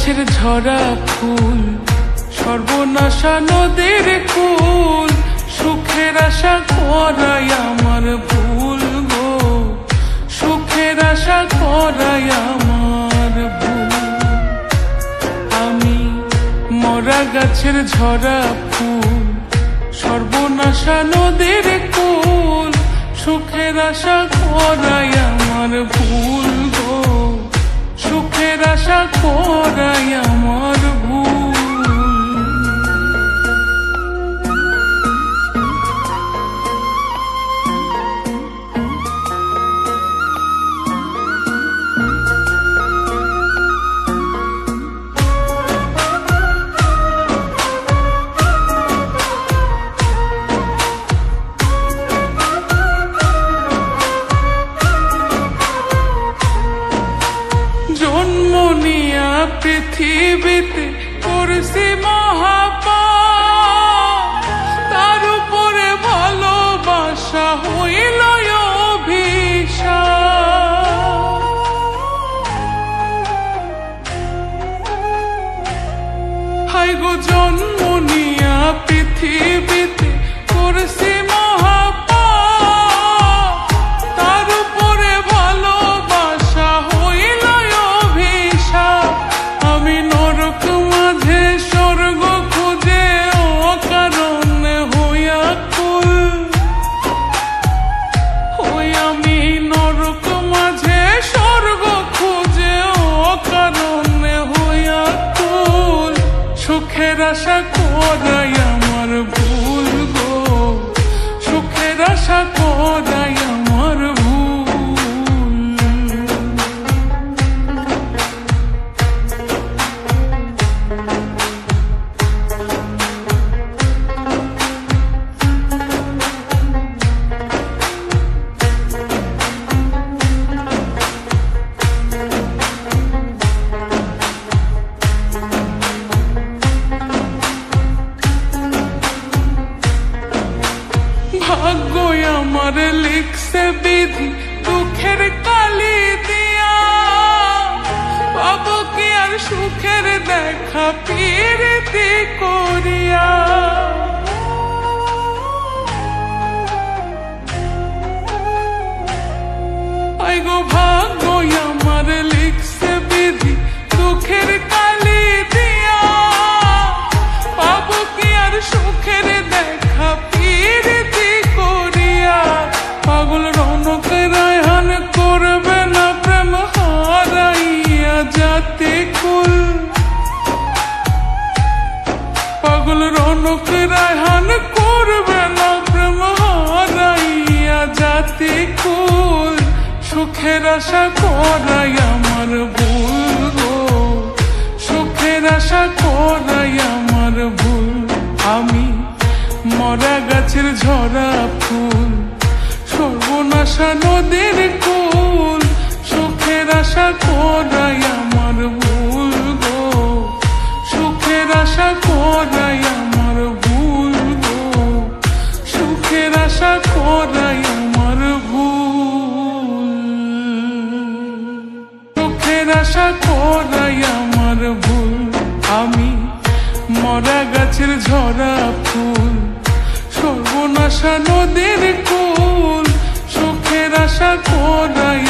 গাছের ঝরা ফুল, সর্বনাশা নদীর কুল, সুখের আশা করাই আমার ভুল গো, সুখের আশা করাই আমার ভুল। আমি মরা গাছের ঝরা ফুল, সর্বনাশা নদীর কুল, সুখের আশা করাই আমার ভুল গো, সুখের আশা করাই আমার ভুল। জন্ম নিয়া পৃথিবীতে করছি মহাপাপ, তার উপরে ভালোবাসা হইল অভিশাপ। হায় গো জন্ম নিয়া পৃথিবীতে করছি মহাপাপ, তার উপরে ভালোবাসা হইল অভিশাপ। আমি নরক মাঝে স্বর্গ খুঁজে অকারণে হইয়া কুল, ওই আমি নরক মাঝে স্বর্গ খুঁজে অকারণে হইয়া কুল, সুখের আশা করাই আমার ভুল গো, সুখের আশা করাই আমার ভুল। ভাগ্য আমার লিখছে বিধি দুঃখের কালি দিয়া, পাবো কি আর সুখের দেখা প্রীতি করিয়া। আই গো ভাগ্য আমার লিখছে বিধি দুঃখের কালি দিয়া, পাবো কি আর সুখের দেখা প্রীতি করিয়া। পাগল রৌনক রায়হান করবে না প্রেম হারাইয়া জাতি কুল, পাগল রৌনক রায়হান করবে না প্রেম হারাইয়া জাতি কুল, সুখের আশা করাই আমার ভুল গো, সুখের আশা করাই আমার ভুল। আমি মরা গাছের ঝরা ফুল, সর্বনাশা নদীর কুল, সুখের আশা করাই আমার ভুল গো, সুখের আশা করাই আমার ভুল গো, সুখের আশা করাই আমার ভুল, সুখের আশা করাই আমার ভুল। আমি মরা গাছের ঝরা ফুল, সর্বনাশা নদীর কুল, সুখের আশা করাই